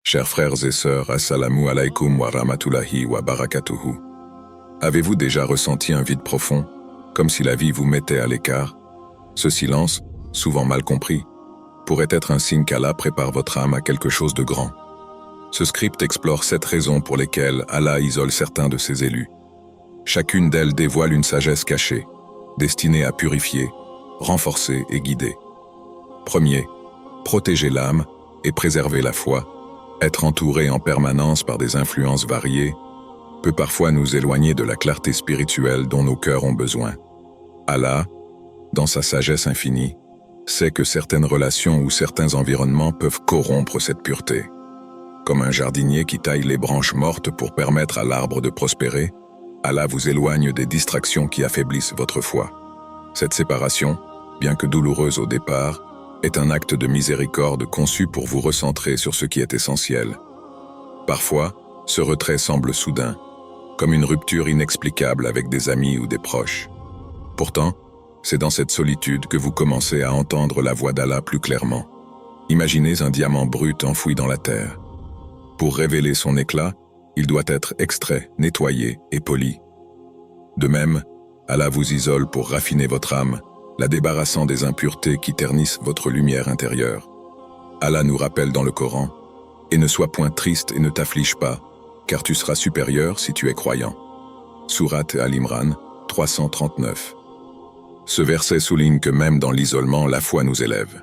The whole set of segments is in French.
Chers frères et sœurs, assalamu alaikum wa rahmatullahi wa barakatuhu. Avez-vous déjà ressenti un vide profond, comme si la vie vous mettait à l'écart? Ce silence, souvent mal compris, pourrait être un signe qu'Allah prépare votre âme à quelque chose de grand. Ce script explore 7 raisons pour lesquelles Allah isole certains de ses élus. Chacune d'elles dévoile une sagesse cachée, destinée à purifier, renforcer et guider. Premier, protéger l'âme et préserver la foi. Être entouré en permanence par des influences variées peut parfois nous éloigner de la clarté spirituelle dont nos cœurs ont besoin. Allah, dans sa sagesse infinie, sait que certaines relations ou certains environnements peuvent corrompre cette pureté. Comme un jardinier qui taille les branches mortes pour permettre à l'arbre de prospérer, Allah vous éloigne des distractions qui affaiblissent votre foi. Cette séparation, bien que douloureuse au départ, est un acte de miséricorde conçu pour vous recentrer sur ce qui est essentiel. Parfois, ce retrait semble soudain, comme une rupture inexplicable avec des amis ou des proches. Pourtant, c'est dans cette solitude que vous commencez à entendre la voix d'Allah plus clairement. Imaginez un diamant brut enfoui dans la terre. Pour révéler son éclat, il doit être extrait, nettoyé et poli. De même, Allah vous isole pour raffiner votre âme, la débarrassant des impuretés qui ternissent votre lumière intérieure. Allah nous rappelle dans le Coran « Et ne sois point triste et ne t'afflige pas, car tu seras supérieur si tu es croyant. » Sourate Al-Imran 339. Ce verset souligne que même dans l'isolement, la foi nous élève.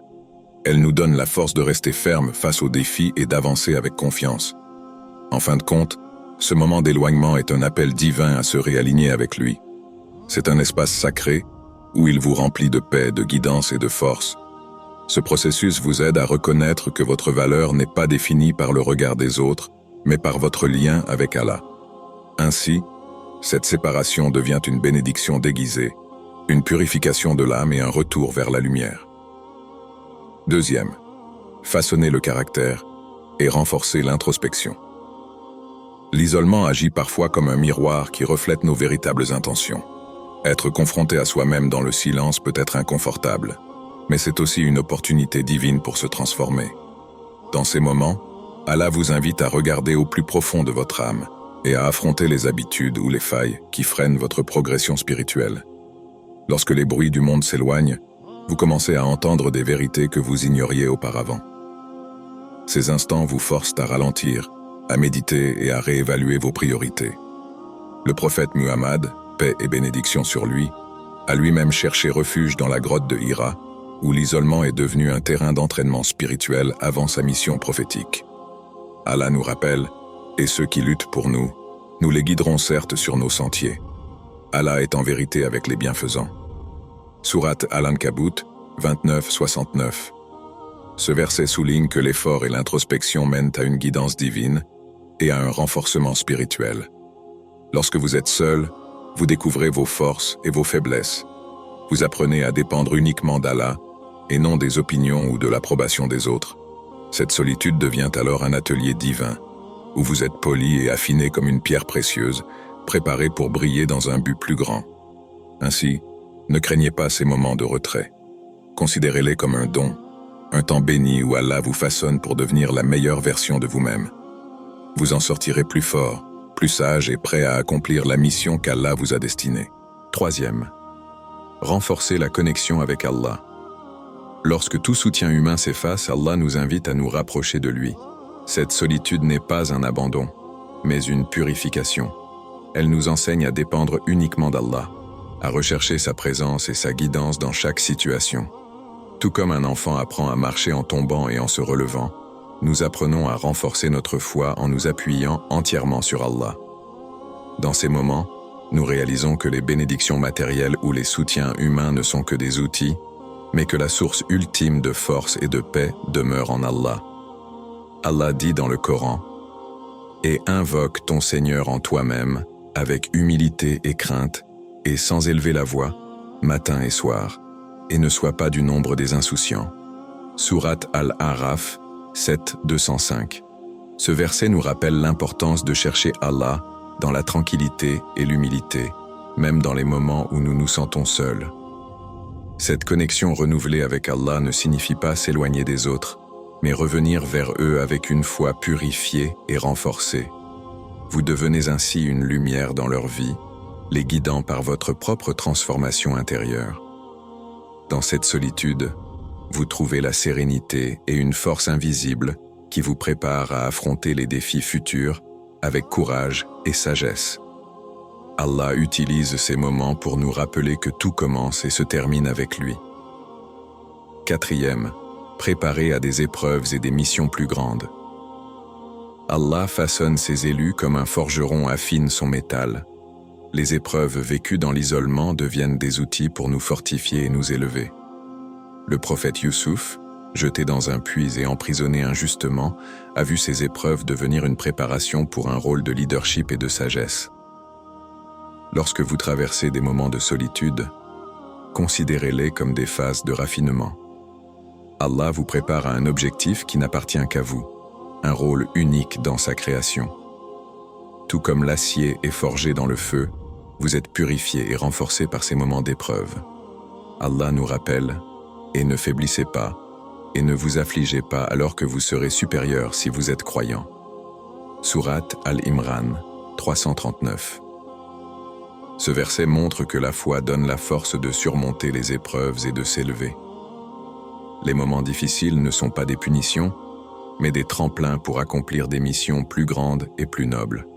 Elle nous donne la force de rester ferme face aux défis et d'avancer avec confiance. En fin de compte, ce moment d'éloignement est un appel divin à se réaligner avec lui. C'est un espace sacré où il vous remplit de paix, de guidance et de force. Ce processus vous aide à reconnaître que votre valeur n'est pas définie par le regard des autres, mais par votre lien avec Allah. Ainsi, cette séparation devient une bénédiction déguisée, une purification de l'âme et un retour vers la lumière. Deuxième, façonner le caractère et renforcer l'introspection. L'isolement agit parfois comme un miroir qui reflète nos véritables intentions. Être confronté à soi-même dans le silence peut être inconfortable, mais c'est aussi une opportunité divine pour se transformer. Dans ces moments, Allah vous invite à regarder au plus profond de votre âme et à affronter les habitudes ou les failles qui freinent votre progression spirituelle. Lorsque les bruits du monde s'éloignent, vous commencez à entendre des vérités que vous ignoriez auparavant. Ces instants vous forcent à ralentir, à méditer et à réévaluer vos priorités. Le prophète Muhammad, paix et bénédiction sur lui, a lui-même cherché refuge dans la grotte de Hira, où l'isolement est devenu un terrain d'entraînement spirituel avant sa mission prophétique. Allah nous rappelle, et ceux qui luttent pour nous, nous les guiderons certes sur nos sentiers. Allah est en vérité avec les bienfaisants. Sourate Al-Ankabut 29-69. Ce verset souligne que l'effort et l'introspection mènent à une guidance divine et à un renforcement spirituel. Lorsque vous êtes seul, vous découvrez vos forces et vos faiblesses. Vous apprenez à dépendre uniquement d'Allah et non des opinions ou de l'approbation des autres. Cette solitude devient alors un atelier divin, où vous êtes poli et affiné comme une pierre précieuse, préparé pour briller dans un but plus grand. Ainsi, ne craignez pas ces moments de retrait. Considérez-les comme un don, un temps béni où Allah vous façonne pour devenir la meilleure version de vous-même. Vous en sortirez plus fort, plus sage et prêt à accomplir la mission qu'Allah vous a destinée. Troisième, renforcer la connexion avec Allah. Lorsque tout soutien humain s'efface, Allah nous invite à nous rapprocher de lui. Cette solitude n'est pas un abandon, mais une purification. Elle nous enseigne à dépendre uniquement d'Allah, à rechercher sa présence et sa guidance dans chaque situation. Tout comme un enfant apprend à marcher en tombant et en se relevant, nous apprenons à renforcer notre foi en nous appuyant entièrement sur Allah. Dans ces moments, nous réalisons que les bénédictions matérielles ou les soutiens humains ne sont que des outils, mais que la source ultime de force et de paix demeure en Allah. Allah dit dans le Coran « Et invoque ton Seigneur en toi-même, avec humilité et crainte, et sans élever la voix, matin et soir, et ne sois pas du nombre des insouciants. » Sourate Al-A'raf 7-205. Ce verset nous rappelle l'importance de chercher Allah dans la tranquillité et l'humilité, même dans les moments où nous nous sentons seuls. Cette connexion renouvelée avec Allah ne signifie pas s'éloigner des autres, mais revenir vers eux avec une foi purifiée et renforcée. Vous devenez ainsi une lumière dans leur vie, les guidant par votre propre transformation intérieure. Dans cette solitude, vous trouvez la sérénité et une force invisible qui vous prépare à affronter les défis futurs avec courage et sagesse. Allah utilise ces moments pour nous rappeler que tout commence et se termine avec lui. 4e, préparer à des épreuves et des missions plus grandes. Allah façonne ses élus comme un forgeron affine son métal. Les épreuves vécues dans l'isolement deviennent des outils pour nous fortifier et nous élever. Le prophète Youssouf, jeté dans un puits et emprisonné injustement, a vu ces épreuves devenir une préparation pour un rôle de leadership et de sagesse. Lorsque vous traversez des moments de solitude, considérez-les comme des phases de raffinement. Allah vous prépare à un objectif qui n'appartient qu'à vous, un rôle unique dans sa création. Tout comme l'acier est forgé dans le feu, vous êtes purifié et renforcé par ces moments d'épreuve. Allah nous rappelle, et ne faiblissez pas, et ne vous affligez pas alors que vous serez supérieur si vous êtes croyant. Sourate Al-Imran 339. Ce verset montre que la foi donne la force de surmonter les épreuves et de s'élever. Les moments difficiles ne sont pas des punitions, mais des tremplins pour accomplir des missions plus grandes et plus nobles.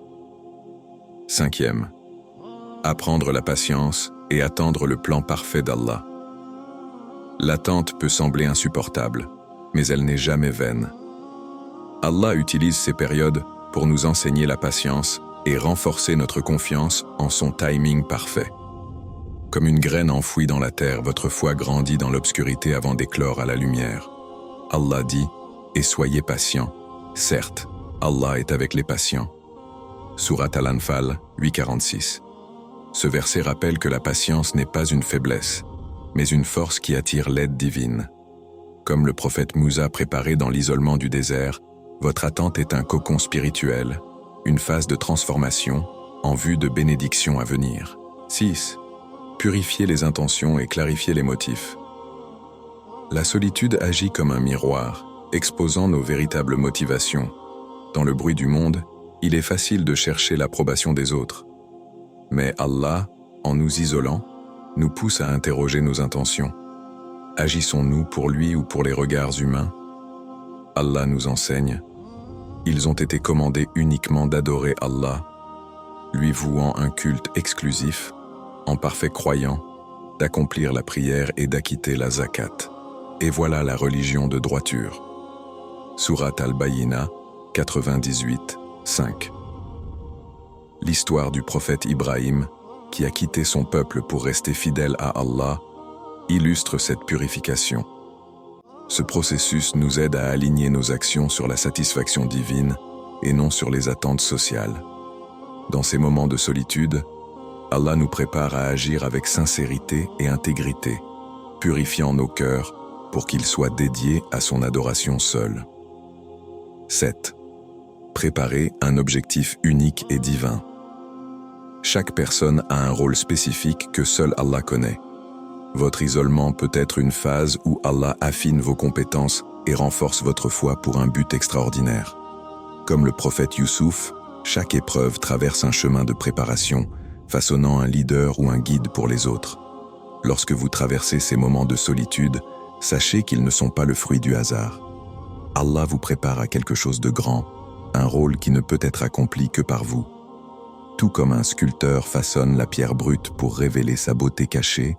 5e, apprendre la patience et attendre le plan parfait d'Allah. L'attente peut sembler insupportable, mais elle n'est jamais vaine. Allah utilise ces périodes pour nous enseigner la patience et renforcer notre confiance en son timing parfait. Comme une graine enfouie dans la terre, votre foi grandit dans l'obscurité avant d'éclore à la lumière. Allah dit « Et soyez patients. Certes, Allah est avec les patients. » Sourate Al-Anfal 8,46. Ce verset rappelle que la patience n'est pas une faiblesse, mais une force qui attire l'aide divine. Comme le prophète Moussa préparé dans l'isolement du désert, votre attente est un cocon spirituel, une phase de transformation en vue de bénédictions à venir. 6. Purifier les intentions et clarifier les motifs. La solitude agit comme un miroir, exposant nos véritables motivations. Dans le bruit du monde, il est facile de chercher l'approbation des autres. Mais Allah, en nous isolant, nous pousse à interroger nos intentions. Agissons-nous pour lui ou pour les regards humains? Allah nous enseigne. Ils ont été commandés uniquement d'adorer Allah, lui vouant un culte exclusif, en parfait croyant, d'accomplir la prière et d'acquitter la zakat. Et voilà la religion de droiture. Sourate Al-Bayyina 98, 5. L'histoire du prophète Ibrahim, qui a quitté son peuple pour rester fidèle à Allah, illustre cette purification. Ce processus nous aide à aligner nos actions sur la satisfaction divine et non sur les attentes sociales. Dans ces moments de solitude, Allah nous prépare à agir avec sincérité et intégrité, purifiant nos cœurs pour qu'ils soient dédiés à son adoration seule. 7. Préparer un objectif unique et divin. Chaque personne a un rôle spécifique que seul Allah connaît. Votre isolement peut être une phase où Allah affine vos compétences et renforce votre foi pour un but extraordinaire. Comme le prophète Youssouf, chaque épreuve traverse un chemin de préparation, façonnant un leader ou un guide pour les autres. Lorsque vous traversez ces moments de solitude, sachez qu'ils ne sont pas le fruit du hasard. Allah vous prépare à quelque chose de grand, un rôle qui ne peut être accompli que par vous. Tout comme un sculpteur façonne la pierre brute pour révéler sa beauté cachée,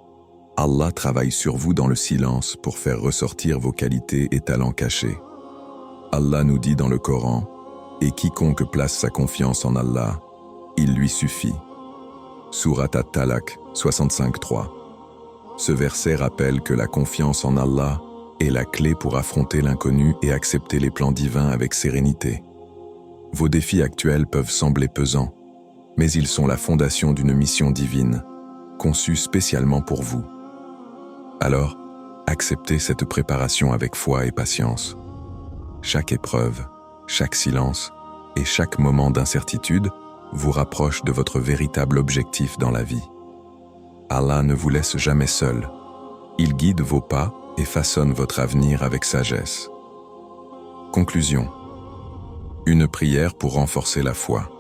Allah travaille sur vous dans le silence pour faire ressortir vos qualités et talents cachés. Allah nous dit dans le Coran, « Et quiconque place sa confiance en Allah, il lui suffit. » Sourate At-Talaq 65.3. Ce verset rappelle que la confiance en Allah est la clé pour affronter l'inconnu et accepter les plans divins avec sérénité. Vos défis actuels peuvent sembler pesants, mais ils sont la fondation d'une mission divine, conçue spécialement pour vous. Alors, acceptez cette préparation avec foi et patience. Chaque épreuve, chaque silence et chaque moment d'incertitude vous rapproche de votre véritable objectif dans la vie. Allah ne vous laisse jamais seul. Il guide vos pas et façonne votre avenir avec sagesse. Conclusion. Une prière pour renforcer la foi.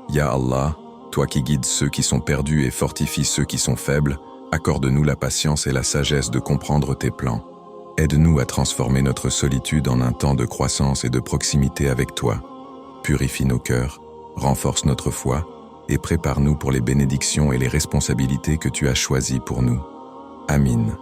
Ya Allah, toi qui guides ceux qui sont perdus et fortifies ceux qui sont faibles, accorde-nous la patience et la sagesse de comprendre tes plans. Aide-nous à transformer notre solitude en un temps de croissance et de proximité avec toi. Purifie nos cœurs, renforce notre foi et prépare-nous pour les bénédictions et les responsabilités que tu as choisies pour nous. Amin.